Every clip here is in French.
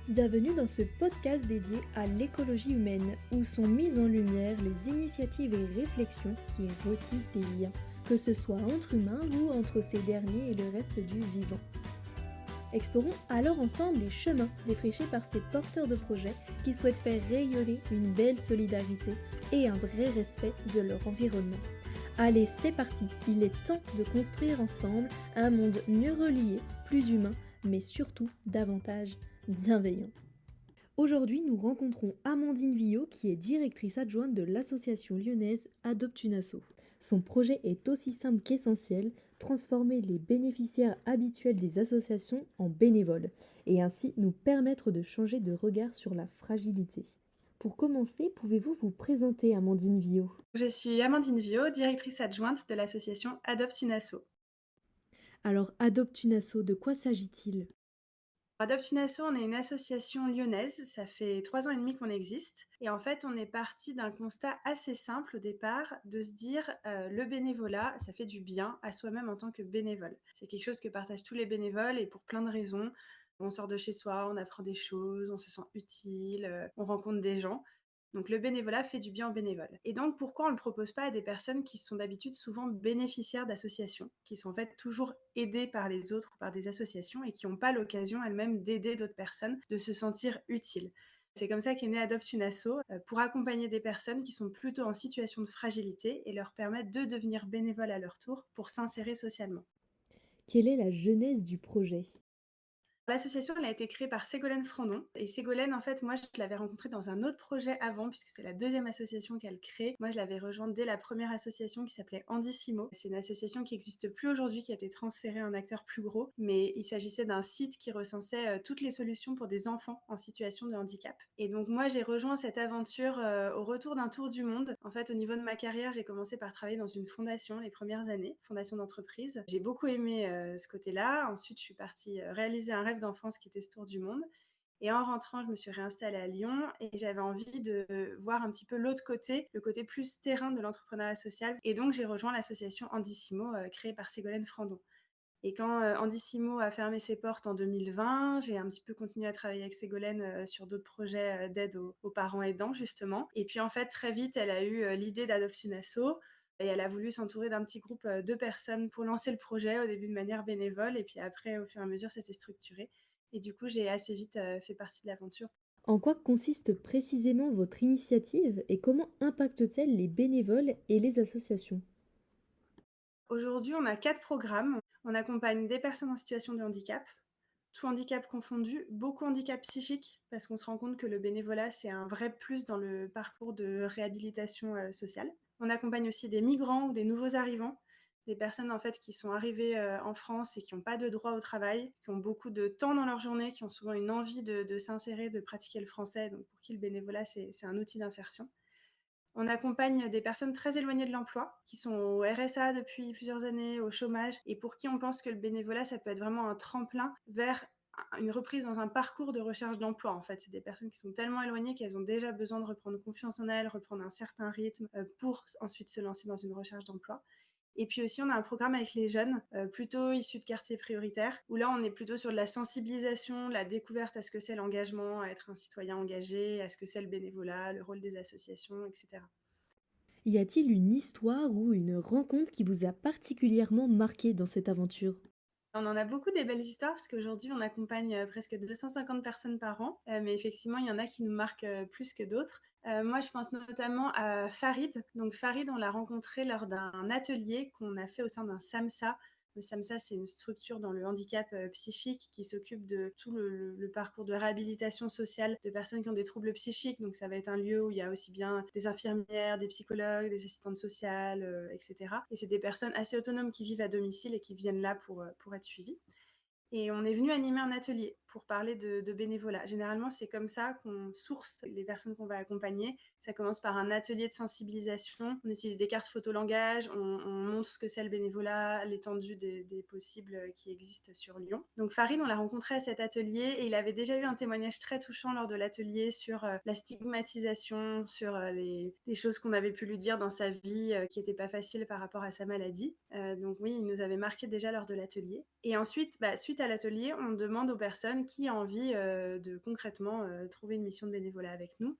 Bienvenue dans ce podcast dédié à l'écologie humaine, où sont mises en lumière les initiatives et réflexions qui retissent des liens, que ce soit entre humains ou entre ces derniers et le reste du vivant. Explorons alors ensemble les chemins défrichés par ces porteurs de projets qui souhaitent faire rayonner une belle solidarité et un vrai respect de leur environnement. Allez, c'est parti, il est temps de construire ensemble un monde mieux relié, plus humain, mais surtout davantage bienveillant. Aujourd'hui, nous rencontrons Amandine Villot, qui est directrice adjointe de l'association lyonnaise Adopte une asso. Son projet est aussi simple qu'essentiel, transformer les bénéficiaires habituels des associations en bénévoles, et ainsi nous permettre de changer de regard sur la fragilité. Pour commencer, pouvez-vous vous présenter, Amandine Villot? Je suis Amandine Viau, directrice adjointe de l'association Adopte une asso. Alors, Adopte une asso, de quoi s'agit-il? Adopte une asso, on est une association lyonnaise, ça fait 3 ans et demi qu'on existe et en fait, on est parti d'un constat assez simple au départ, de se dire, le bénévolat, ça fait du bien à soi-même en tant que bénévole. C'est quelque chose que partagent tous les bénévoles et pour plein de raisons. On sort de chez soi, on apprend des choses, on se sent utile, on rencontre des gens. Donc le bénévolat fait du bien aux bénévoles. Et donc pourquoi on ne le propose pas à des personnes qui sont d'habitude souvent bénéficiaires d'associations, qui sont en fait toujours aidées par les autres ou par des associations et qui n'ont pas l'occasion elles-mêmes d'aider d'autres personnes, de se sentir utiles. C'est comme ça qu'est né Adopte une asso, pour accompagner des personnes qui sont plutôt en situation de fragilité et leur permettre de devenir bénévoles à leur tour pour s'insérer socialement. Quelle est la genèse du projet? L'association, elle a été créée par Ségolène Frandon. Et Ségolène, en fait, moi, je l'avais rencontrée dans un autre projet avant, puisque c'est la deuxième association qu'elle crée. Moi, je l'avais rejointe dès la première association qui s'appelait Andissimo. C'est une association qui n'existe plus aujourd'hui, qui a été transférée à un acteur plus gros. Mais il s'agissait d'un site qui recensait toutes les solutions pour des enfants en situation de handicap. Et donc, moi, j'ai rejoint cette aventure au retour d'un tour du monde. En fait, au niveau de ma carrière, j'ai commencé par travailler dans une fondation les premières années, fondation d'entreprise. J'ai beaucoup aimé ce côté-là. Ensuite, je suis partie réaliser un rêve d'enfance qui était ce tour du monde. Et en rentrant, je me suis réinstallée à Lyon et j'avais envie de voir un petit peu l'autre côté, le côté plus terrain de l'entrepreneuriat social. Et donc, j'ai rejoint l'association Andissimo, créée par Ségolène Frandon. Et quand Andissimo a fermé ses portes en 2020, j'ai un petit peu continué à travailler avec Ségolène sur d'autres projets d'aide aux parents aidants, justement. Et puis, en fait, très vite, elle a eu l'idée d'adopter une asso. Et elle a voulu s'entourer d'un petit groupe de personnes pour lancer le projet, au début de manière bénévole. Et puis après, au fur et à mesure, ça s'est structuré. Et du coup, j'ai assez vite fait partie de l'aventure. En quoi consiste précisément votre initiative et comment impacte-t-elle les bénévoles et les associations? Aujourd'hui, on a 4 programmes. On accompagne des personnes en situation de handicap, tout handicap confondu, beaucoup handicap psychique, parce qu'on se rend compte que le bénévolat, c'est un vrai plus dans le parcours de réhabilitation sociale. On accompagne aussi des migrants ou des nouveaux arrivants, des personnes en fait qui sont arrivées en France et qui n'ont pas de droit au travail, qui ont beaucoup de temps dans leur journée, qui ont souvent une envie de s'insérer, de pratiquer le français, donc pour qui le bénévolat, c'est un outil d'insertion. On accompagne des personnes très éloignées de l'emploi, qui sont au RSA depuis plusieurs années, au chômage, et pour qui on pense que le bénévolat, ça peut être vraiment un tremplin vers une reprise dans un parcours de recherche d'emploi. En fait, c'est des personnes qui sont tellement éloignées qu'elles ont déjà besoin de reprendre confiance en elles, reprendre un certain rythme pour ensuite se lancer dans une recherche d'emploi. Et puis aussi, on a un programme avec les jeunes, plutôt issus de quartiers prioritaires, où là, on est plutôt sur de la sensibilisation, la découverte à ce que c'est l'engagement, à être un citoyen engagé, à ce que c'est le bénévolat, le rôle des associations, etc. Y a-t-il une histoire ou une rencontre qui vous a particulièrement marqué dans cette aventure? On en a beaucoup des belles histoires parce qu'aujourd'hui on accompagne presque 250 personnes par an, mais effectivement il y en a qui nous marquent plus que d'autres. Moi je pense notamment à Farid. Donc Farid, on l'a rencontré lors d'un atelier qu'on a fait au sein d'un SAMSA. Le SAMSA, c'est une structure dans le handicap psychique qui s'occupe de tout le parcours de réhabilitation sociale de personnes qui ont des troubles psychiques. Donc ça va être un lieu où il y a aussi bien des infirmières, des psychologues, des assistantes sociales, etc. Et c'est des personnes assez autonomes qui vivent à domicile et qui viennent là pour être suivies. Et on est venu animer un atelier pour parler de bénévolat. Généralement, c'est comme ça qu'on source les personnes qu'on va accompagner. Ça commence par un atelier de sensibilisation. On utilise des cartes photolangage, on montre ce que c'est le bénévolat, l'étendue des possibles qui existent sur Lyon. Donc Farid, on l'a rencontré à cet atelier et il avait déjà eu un témoignage très touchant lors de l'atelier sur la stigmatisation, sur les choses qu'on avait pu lui dire dans sa vie qui n'étaient pas faciles par rapport à sa maladie. Donc oui, il nous avait marqué déjà lors de l'atelier. Et ensuite, suite à l'atelier, on demande aux personnes personne qui a envie de concrètement trouver une mission de bénévolat avec nous.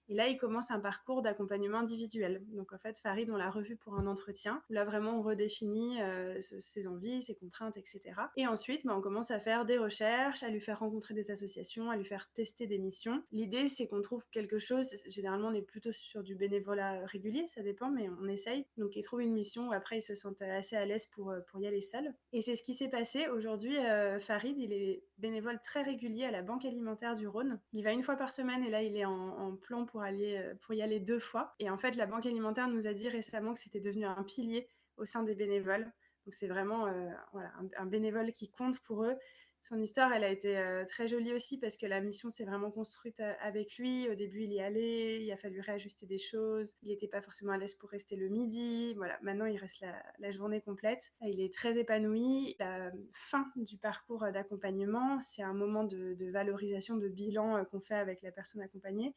Et là, il commence un parcours d'accompagnement individuel. Donc en fait, Farid, on l'a revu pour un entretien, où là vraiment on redéfinit ses envies, ses contraintes, etc. Et ensuite, on commence à faire des recherches, à lui faire rencontrer des associations, à lui faire tester des missions. L'idée, c'est qu'on trouve quelque chose, généralement on est plutôt sur du bénévolat régulier, ça dépend, mais on essaye. Donc il trouve une mission où après il se sent assez à l'aise pour y aller seul. Et c'est ce qui s'est passé. Aujourd'hui, Farid, il est bénévole très régulier à la Banque alimentaire du Rhône. Il va une fois par semaine et là il est en plan pour y aller 2 fois. Et en fait, la Banque alimentaire nous a dit récemment que c'était devenu un pilier au sein des bénévoles. Donc c'est vraiment voilà, un bénévole qui compte pour eux. Son histoire, elle a été très jolie aussi parce que la mission s'est vraiment construite avec lui. Au début, il y allait, il a fallu réajuster des choses. Il n'était pas forcément à l'aise pour rester le midi. Voilà, maintenant, il reste la journée complète. Il est très épanoui. La fin du parcours d'accompagnement, c'est un moment de valorisation, de bilan qu'on fait avec la personne accompagnée.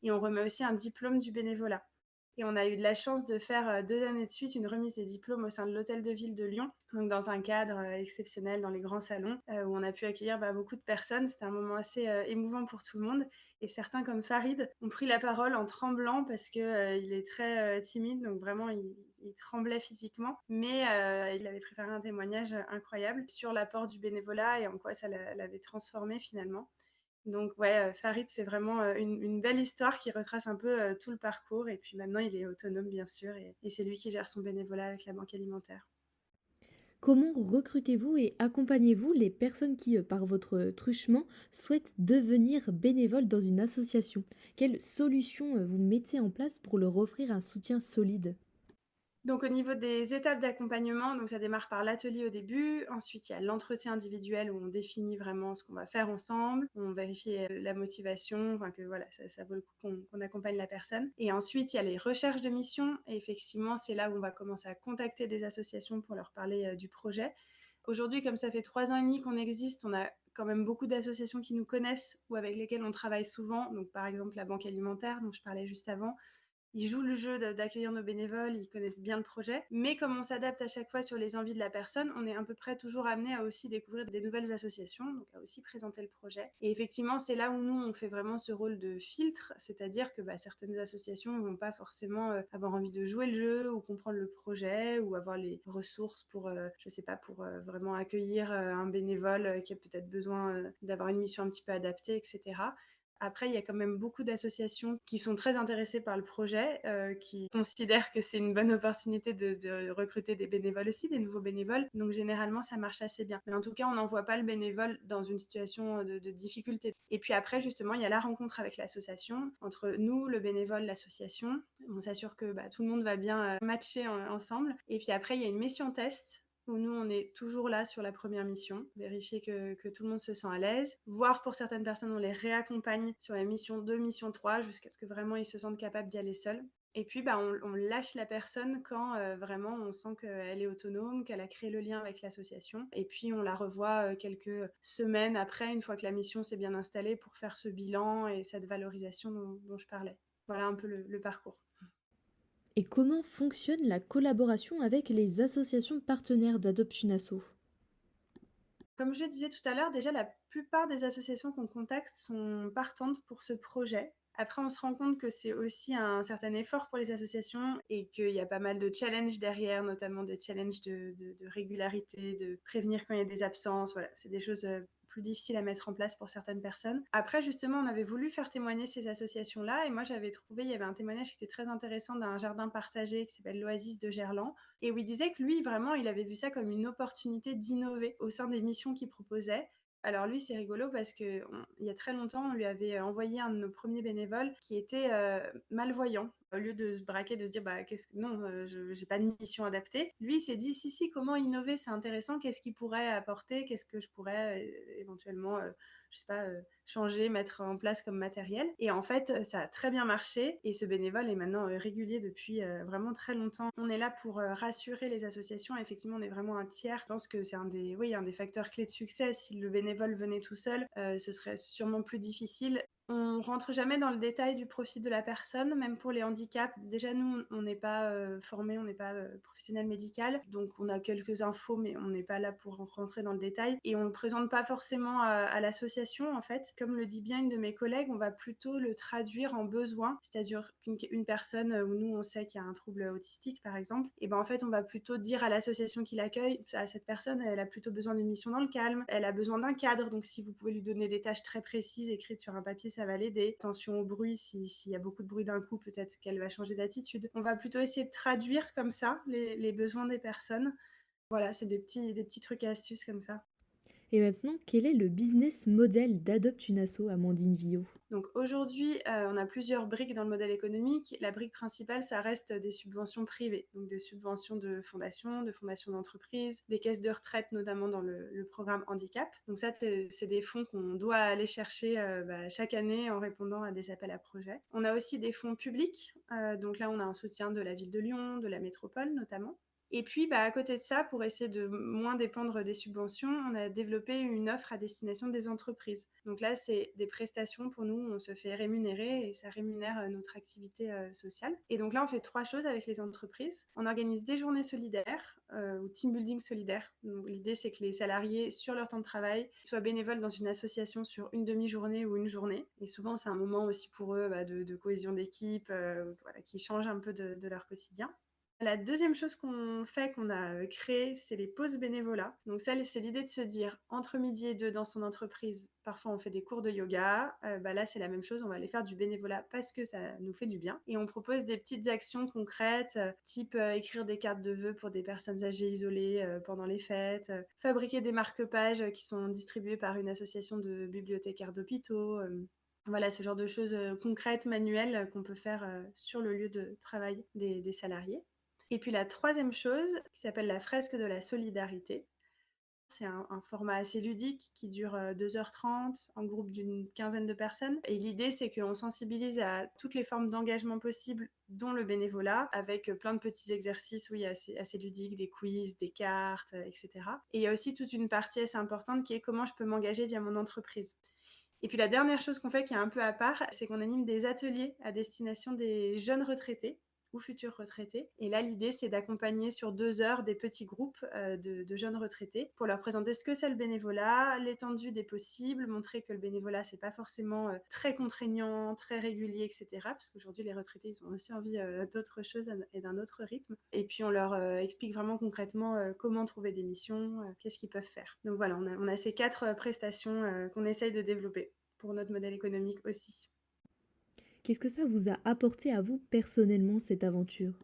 Et on remet aussi un diplôme du bénévolat. Et on a eu de la chance de faire 2 années de suite une remise des diplômes au sein de l'Hôtel de Ville de Lyon, donc dans un cadre exceptionnel, dans les grands salons, où on a pu accueillir beaucoup de personnes. C'était un moment assez émouvant pour tout le monde. Et certains, comme Farid, ont pris la parole en tremblant parce qu'il est très timide, donc vraiment il tremblait physiquement. Mais il avait préparé un témoignage incroyable sur l'apport du bénévolat et en quoi ça l'avait transformé finalement. Donc ouais, Farid, c'est vraiment une belle histoire qui retrace un peu tout le parcours. Et puis maintenant, il est autonome, bien sûr, et c'est lui qui gère son bénévolat avec la Banque alimentaire. Comment recrutez-vous et accompagnez-vous les personnes qui, par votre truchement, souhaitent devenir bénévoles dans une association? Quelles solutions vous mettez en place pour leur offrir un soutien solide? Donc au niveau des étapes d'accompagnement, donc ça démarre par l'atelier au début. Ensuite, il y a l'entretien individuel où on définit vraiment ce qu'on va faire ensemble. On vérifie la motivation, enfin que voilà, ça vaut le coup qu'on accompagne la personne. Et ensuite, il y a les recherches de mission. Et effectivement, c'est là où on va commencer à contacter des associations pour leur parler du projet. Aujourd'hui, comme ça fait 3 ans et demi qu'on existe, on a quand même beaucoup d'associations qui nous connaissent ou avec lesquelles on travaille souvent. Donc par exemple la Banque alimentaire dont je parlais juste avant. Ils jouent le jeu d'accueillir nos bénévoles, ils connaissent bien le projet. Mais comme on s'adapte à chaque fois sur les envies de la personne, on est à peu près toujours amené à aussi découvrir des nouvelles associations, donc à aussi présenter le projet. Et effectivement, c'est là où nous, on fait vraiment ce rôle de filtre, c'est-à-dire que certaines associations ne vont pas forcément avoir envie de jouer le jeu ou comprendre le projet ou avoir les ressources pour, je sais pas, pour vraiment accueillir un bénévole qui a peut-être besoin d'avoir une mission un petit peu adaptée, etc. Après, il y a quand même beaucoup d'associations qui sont très intéressées par le projet, qui considèrent que c'est une bonne opportunité de recruter des bénévoles aussi, des nouveaux bénévoles. Donc généralement, ça marche assez bien. Mais en tout cas, on n'envoie pas le bénévole dans une situation de difficulté. Et puis après, justement, il y a la rencontre avec l'association, entre nous, le bénévole, l'association. On s'assure que tout le monde va bien matcher ensemble. Et puis après, il y a une mission test où nous, on est toujours là sur la première mission, vérifier que tout le monde se sent à l'aise, voire pour certaines personnes, on les réaccompagne sur la mission 2, mission 3, jusqu'à ce que vraiment ils se sentent capables d'y aller seuls. Et puis, on lâche la personne quand vraiment on sent qu'elle est autonome, qu'elle a créé le lien avec l'association. Et puis, on la revoit quelques semaines après, une fois que la mission s'est bien installée, pour faire ce bilan et cette valorisation dont je parlais. Voilà un peu le parcours. Et comment fonctionne la collaboration avec les associations partenaires d'Adoption Asso? Comme je disais tout à l'heure, déjà la plupart des associations qu'on contacte sont partantes pour ce projet. Après, on se rend compte que c'est aussi un certain effort pour les associations et qu'il y a pas mal de challenges derrière, notamment des challenges de régularité, de prévenir quand il y a des absences. Voilà, c'est des choses plus difficiles à mettre en place pour certaines personnes. Après, justement, on avait voulu faire témoigner ces associations-là et moi, j'avais trouvé, il y avait un témoignage qui était très intéressant d'un jardin partagé qui s'appelle l'Oasis de Gerland et où il disait que lui, vraiment, il avait vu ça comme une opportunité d'innover au sein des missions qu'il proposait. Alors lui, c'est rigolo parce que il y a très longtemps, on lui avait envoyé un de nos premiers bénévoles qui était malvoyant. Au lieu de se braquer, de se dire qu'est-ce que non, je j'ai pas de mission adaptée. Lui, il s'est dit si, comment innover, c'est intéressant. Qu'est-ce qu'il pourrait apporter? Qu'est-ce que je pourrais éventuellement, je sais pas, changer, mettre en place comme matériel? Et en fait, ça a très bien marché. Et ce bénévole est maintenant régulier depuis vraiment très longtemps. On est là pour rassurer les associations. Effectivement, on est vraiment un tiers. Je pense que c'est un des facteurs clés de succès. Si le bénévole venait tout seul, ce serait sûrement plus difficile. On rentre jamais dans le détail du profil de la personne, même pour les handicaps. Déjà, nous, on n'est pas formés, on n'est pas professionnel médical, donc on a quelques infos, mais on n'est pas là pour rentrer dans le détail. Et on ne le présente pas forcément à l'association, en fait. Comme le dit bien une de mes collègues, on va plutôt le traduire en besoin, c'est-à-dire qu'une personne où nous, on sait qu'il y a un trouble autistique, par exemple, et ben en fait, on va plutôt dire à l'association qui l'accueille, à cette personne, elle a plutôt besoin d'une mission dans le calme, elle a besoin d'un cadre, donc si vous pouvez lui donner des tâches très précises écrites sur un papier, ça va l'aider. Attention au bruit, s'il y a beaucoup de bruit d'un coup, peut-être qu'elle va changer d'attitude. On va plutôt essayer de traduire comme ça les besoins des personnes. Voilà, c'est des petits trucs et astuces comme ça. Et maintenant, quel est le business model d'Adopte une asso, Amandine Villot? Donc aujourd'hui, on a plusieurs briques dans le modèle économique. La brique principale, ça reste des subventions privées, donc des subventions de fondations d'entreprises, des caisses de retraite, notamment dans le programme handicap. Donc ça, c'est des fonds qu'on doit aller chercher chaque année en répondant à des appels à projets. On a aussi des fonds publics. Donc là, on a un soutien de la ville de Lyon, de la métropole notamment. Et puis, à côté de ça, pour essayer de moins dépendre des subventions, on a développé une offre à destination des entreprises. Donc là, c'est des prestations pour nous, on se fait rémunérer et ça rémunère notre activité sociale. Et donc là, on fait 3 choses avec les entreprises. On organise des journées solidaires ou team building solidaire. Donc l'idée, c'est que les salariés, sur leur temps de travail, soient bénévoles dans une association sur une demi-journée ou une journée. Et souvent, c'est un moment aussi pour eux de cohésion d'équipe, qui change un peu de leur quotidien. La deuxième chose qu'on fait, qu'on a créée, c'est les pauses bénévolat. Donc ça, c'est l'idée de se dire, entre midi et deux dans son entreprise, parfois on fait des cours de yoga. Là, c'est la même chose, on va aller faire du bénévolat parce que ça nous fait du bien. Et on propose des petites actions concrètes, type écrire des cartes de vœux pour des personnes âgées isolées pendant les fêtes, fabriquer des marque-pages qui sont distribués par une association de bibliothécaires d'hôpitaux. Voilà, ce genre de choses concrètes, manuelles, qu'on peut faire sur le lieu de travail des salariés. Et puis la troisième chose, qui s'appelle la fresque de la solidarité. C'est un format assez ludique qui dure 2h30 en groupe d'une quinzaine de personnes. Et l'idée, c'est qu'on sensibilise à toutes les formes d'engagement possibles, dont le bénévolat, avec plein de petits exercices, oui, assez ludiques, des quiz, des cartes, etc. Et il y a aussi toute une partie assez importante qui est comment je peux m'engager via mon entreprise. Et puis la dernière chose qu'on fait qui est un peu à part, c'est qu'on anime des ateliers à destination des jeunes retraités ou futurs retraités. Et là, l'idée, c'est d'accompagner sur 2 heures des petits groupes de jeunes retraités pour leur présenter ce que c'est le bénévolat, l'étendue des possibles, montrer que le bénévolat, c'est pas forcément très contraignant, très régulier, etc. Parce qu'aujourd'hui, les retraités, ils ont aussi envie d'autre chose et d'un autre rythme. Et puis, on leur explique vraiment concrètement comment trouver des missions, qu'est-ce qu'ils peuvent faire. Donc voilà, on a ces 4 prestations qu'on essaye de développer pour notre modèle économique aussi. Qu'est-ce que ça vous a apporté à vous personnellement, cette aventure?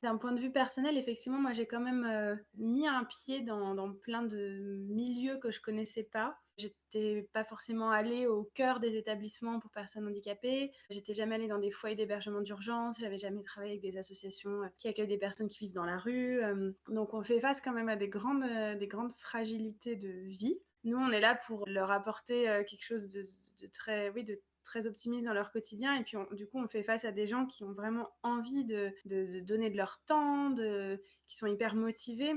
D'un point de vue personnel, effectivement, moi j'ai quand même mis un pied dans plein de milieux que je connaissais pas. J'étais pas forcément allée au cœur des établissements pour personnes handicapées. J'étais jamais allée dans des foyers d'hébergement d'urgence. J'avais jamais travaillé avec des associations qui accueillent des personnes qui vivent dans la rue. Donc on fait face quand même à des grandes fragilités de vie. Nous, on est là pour leur apporter quelque chose de très, oui, de très optimistes dans leur quotidien. Et puis, du coup, on fait face à des gens qui ont vraiment envie de donner de leur temps, qui sont hyper motivés.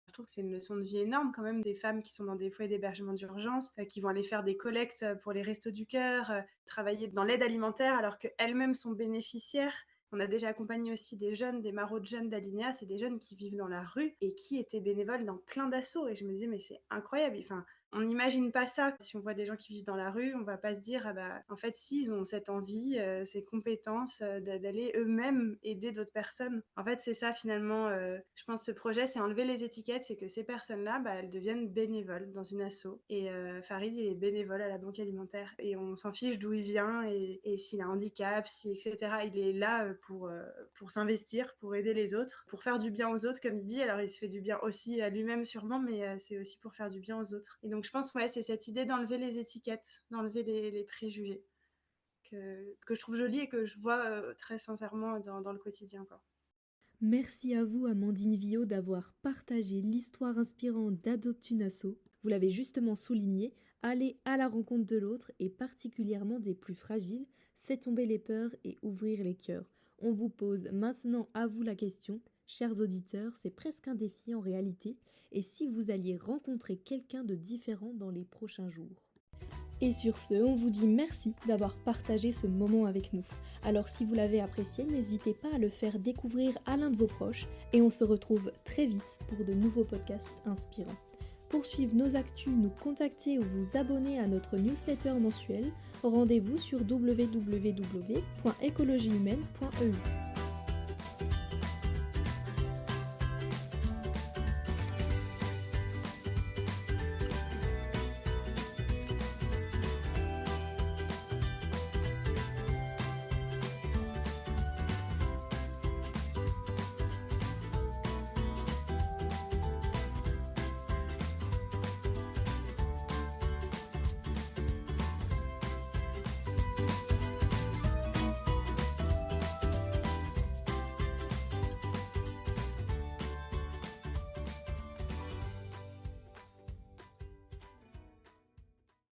Je trouve que c'est une leçon de vie énorme quand même, des femmes qui sont dans des foyers d'hébergement d'urgence, qui vont aller faire des collectes pour les Restos du Cœur, travailler dans l'aide alimentaire alors qu'elles-mêmes sont bénéficiaires. On a déjà accompagné aussi des jeunes, des maraudes jeunes d'Alinéa, c'est des jeunes qui vivent dans la rue et qui étaient bénévoles dans plein d'assauts. Et je me disais, mais c'est incroyable. Enfin, on n'imagine pas ça. Si on voit des gens qui vivent dans la rue, on va pas se dire, ah bah, en fait, si, ils ont cette envie, ces compétences d'aller eux-mêmes aider d'autres personnes. En fait, c'est ça finalement. Je pense que ce projet, c'est enlever les étiquettes, c'est que ces personnes-là, elles deviennent bénévoles dans une asso. Et Farid, il est bénévole à la banque alimentaire. Et on s'en fiche d'où il vient et s'il a un handicap, si, etc. Il est là pour s'investir, pour aider les autres, pour faire du bien aux autres, comme il dit. Alors, il se fait du bien aussi à lui-même sûrement, mais c'est aussi pour faire du bien aux autres. Et donc, je pense, ouais, c'est cette idée d'enlever les étiquettes, d'enlever les préjugés, que je trouve jolie et que je vois très sincèrement dans le quotidien, quoi. Merci à vous, Amandine Villot, d'avoir partagé l'histoire inspirante d'Adopte une asso. Vous l'avez justement souligné, aller à la rencontre de l'autre et particulièrement des plus fragiles fait tomber les peurs et ouvrir les cœurs. On vous pose maintenant à vous la question. Chers auditeurs, c'est presque un défi en réalité. Et si vous alliez rencontrer quelqu'un de différent dans les prochains jours? Et sur ce, on vous dit merci d'avoir partagé ce moment avec nous. Alors si vous l'avez apprécié, n'hésitez pas à le faire découvrir à l'un de vos proches et on se retrouve très vite pour de nouveaux podcasts inspirants. Pour suivre nos actus, nous contacter ou vous abonner à notre newsletter mensuelle, rendez-vous sur www.ecologihumaine.eu.